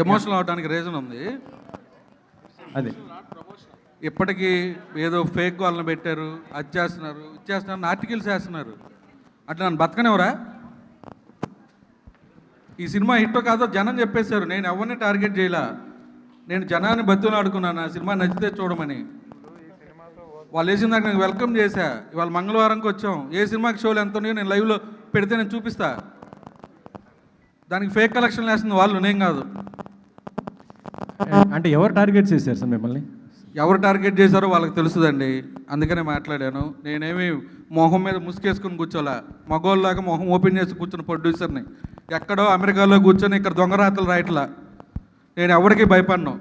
Emotional అవడానికి reason ఉంది. అదే ఇప్పటికీ ఏదో ఫేక్ వాళ్ళని పెట్టారు, అది చేస్తున్నారు, ఇది చేస్తున్నారు, ఆర్టికల్స్ వేస్తున్నారు. అట్లా నన్ను బతకనివరా? ఈ సినిమా హిట్ కాదో జనం చెప్పేశారు. నేను ఎవరిని టార్గెట్ చేయలా. నేను జనాన్ని బతులు ఆడుకున్నాను ఆ సినిమా నచ్చితే చూడమని. వాళ్ళు వేసిన దాకా నేను వెల్కమ్ చేశా. ఇవాళ మంగళవారంకి వచ్చాం. ఏ సినిమాకి షోలు ఎంత ఉన్నాయో నేను లైవ్లో పెడితే నేను చూపిస్తా. దానికి ఫేక్ కలెక్షన్ వేస్తుంది వాళ్ళు, నేను కాదు. అంటే ఎవరు టార్గెట్ చేశారు సార్ మిమ్మల్ని? ఎవరు టార్గెట్ చేశారో వాళ్ళకి తెలుస్తుందండి. అందుకనే మాట్లాడాను. నేనేమి మొహం మీద ముసుకేసుకుని కూర్చోలే. మగోళ్ళలాగా మొహం ఓపెన్ చేసి కూర్చున్న ప్రొడ్యూసర్ని. ఎక్కడో అమెరికాలో కూర్చొని ఇక్కడ దొంగరాతలు రాయట్లా. నేను ఎవరికి భయపడను.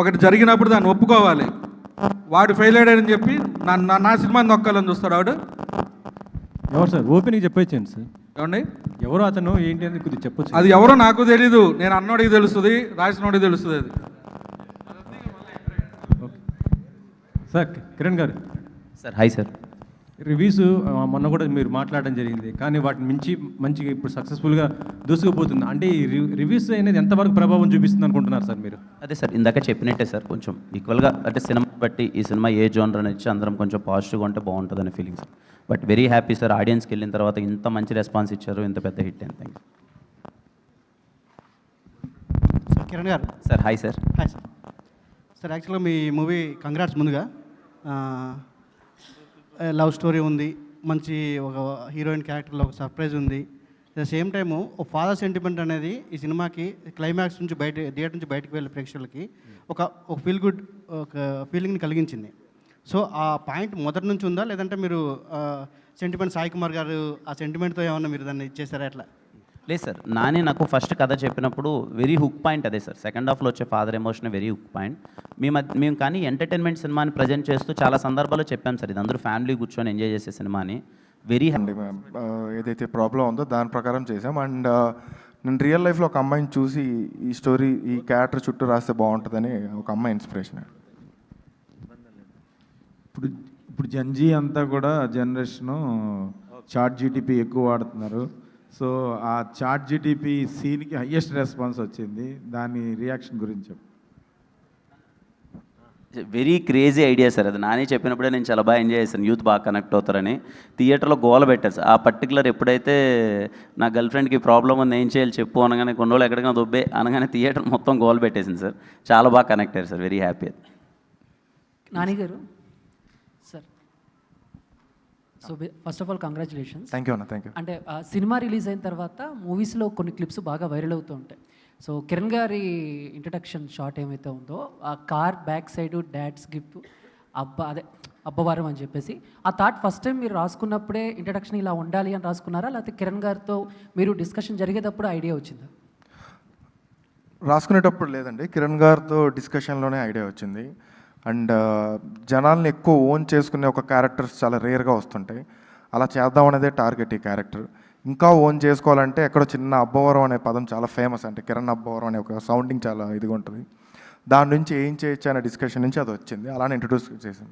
ఒకటి జరిగినప్పుడు దాన్ని ఒప్పుకోవాలి. వాడు ఫెయిల్ అయ్యాడని చెప్పి నా సినిమాని నొక్కాలని చూస్తాడు వాడు. ఎవరు సార్? ఓపెనింగ్ చెప్పొచ్చండి సార్. ఏమండి ఎవరు అతను ఏంటి అని కొద్దిగా చెప్పొచ్చు. అది ఎవరో నాకు తెలీదు. నేను అన్నోడికి తెలుస్తుంది, రాసినోడికి తెలుస్తుంది. అది సార్ కిరణ్ గారు. Sir hi sir. రివ్యూస్ మొన్న కూడా మీరు మాట్లాడడం జరిగింది, కానీ వాటిని మించి మంచిగా ఇప్పుడు సక్సెస్ఫుల్గా దూసుకుపోతుంది. అంటే ఈ రివ్యూస్ అనేది ఎంతవరకు ప్రభావం చూపిస్తుంది అనుకుంటున్నారు సార్ మీరు? అదే సార్ ఇందాక చెప్పినట్టే సార్, కొంచెం ఈక్వల్గా అంటే సినిమా బట్టి ఈ సినిమా ఏ జోనర్ అని ఇచ్చి అందరం కొంచెం పాజిటివ్గా ఉంటే బాగుంటుంది అనే feeling sir. But very happy sir, ఆడియన్స్కి వెళ్ళిన తర్వాత ఇంత మంచి రెస్పాన్స్ ఇచ్చారు, ఇంత పెద్ద హిట్ అయింది. Thank you sir. కిరణ్ గారు. Sir hi sir. Hi sir. Sir యాక్చువల్గా మీ మూవీ కంగ్రాట్స్ ముందుగా. లవ్ స్టోరీ ఉంది, మంచి ఒక హీరోయిన్ క్యారెక్టర్లో ఒక సర్ప్రైజ్ ఉంది. అట్ ద సేమ్ టైము ఒక ఫాదర్ సెంటిమెంట్ అనేది ఈ సినిమాకి క్లైమాక్స్ నుంచి థియేటర్ నుంచి బయటకు వెళ్ళే ప్రేక్షకులకి ఒక ఫీల్ గుడ్ ఒక ఫీలింగ్ని కలిగించింది. సో ఆ పాయింట్ మొదటి నుంచి ఉందా, లేదంటే మీరు సెంటిమెంట్ సాయి కుమార్ గారు ఆ సెంటిమెంట్తో ఏమన్నా మీరు దాన్ని ఇచ్చేసారా ఎట్లా? లేదు సార్, నాని నాకు ఫస్ట్ కథ చెప్పినప్పుడు వెరీ హుక్ పాయింట్ అదే సార్. సెకండ్ హాఫ్లో వచ్చే father emotion very hook point. మేము కానీ ఎంటర్టైన్మెంట్ సినిమాని ప్రజెంట్ చేస్తూ చాలా సందర్భాల్లో చెప్పాం సార్, ఇది అందరూ ఫ్యామిలీ కూర్చొని ఎంజాయ్ చేసే సినిమాని. వెరీ అండి ఏదైతే ప్రాబ్లం ఉందో దాని ప్రకారం చేసాం. అండ్ నేను రియల్ లైఫ్లో ఒక అమ్మాయిని చూసి ఈ స్టోరీ ఈ క్యారెక్టర్ చుట్టూ రాస్తే బాగుంటుందని ఒక అమ్మాయి ఇన్స్పిరేషన్. ఇప్పుడు జంజీ అంతా కూడా జనరేషను చాట్ జీటీపీ ఎక్కువ వాడుతున్నారు. సో ఆ చాట్ జీటీపీ సీన్కి హయ్యెస్ట్ రెస్పాన్స్ వచ్చింది. దాని రియాక్షన్ గురించి చెప్పు. వెరీ క్రేజీ ఐడియా సార్ అది. నాని చెప్పినప్పుడే నేను చాలా బాగా ఎంజాయ్ చేశాను. యూత్ బాగా కనెక్ట్ అవుతారని థియేటర్లో గోల పెట్టారు సార్. ఆ పర్టికులర్ ఎప్పుడైతే నా గర్ల్ ఫ్రెండ్కి ప్రాబ్లం ఉంది ఏం చేయాలి చెప్పు అనగానే కొన్ని రోజులు ఎక్కడికైనా దొబ్బే అనగానే థియేటర్ మొత్తం గోల పెట్టేసింది సార్. చాలా బాగా కనెక్ట్ అయ్యారు సార్. Very happy. నాని గారు sir, so first of all congratulations. Thank you అన్న. Thank you. అంటే సినిమా రిలీజ్ అయిన తర్వాత మూవీస్లో కొన్ని క్లిప్స్ బాగా వైరల్ అవుతూ ఉంటాయి. సో కిరణ్ గారి ఇంట్రడక్షన్ షాట్ ఏమైతే ఉందో ఆ car back side dad's gift Abbavaram అని చెప్పేసి ఆ థాట్ ఫస్ట్ టైం మీరు రాసుకున్నప్పుడే ఇంట్రడక్షన్ ఇలా ఉండాలి అని రాసుకున్నారా, లేకపోతే కిరణ్ గారితో మీరు డిస్కషన్ జరిగేటప్పుడు ఐడియా వచ్చిందా? రాసుకునేటప్పుడు లేదండి, కిరణ్ గారితో డిస్కషన్లోనే ఐడియా వచ్చింది. అండ్ జనాల్ని ఎక్కువ ఓన్ చేసుకునే ఒక క్యారెక్టర్స్ చాలా రేర్గా వస్తుంటాయి. అలా చేద్దాం అనేదే టార్గెట్ ఈ క్యారెక్టర్. ఇంకా ఓన్ చేసుకోవాలంటే ఎక్కడో చిన్న అబ్బవరం అనే పదం చాలా ఫేమస్. అంటే కిరణ్ అబ్బవరం అనే ఒక సౌండింగ్ చాలా ఇదిగా ఉంటుంది. దాని నుంచి ఏం చేయొచ్చు అనే డిస్కషన్ నుంచి అది వచ్చింది. అలానే ఇంట్రడ్యూస్ చేశాను.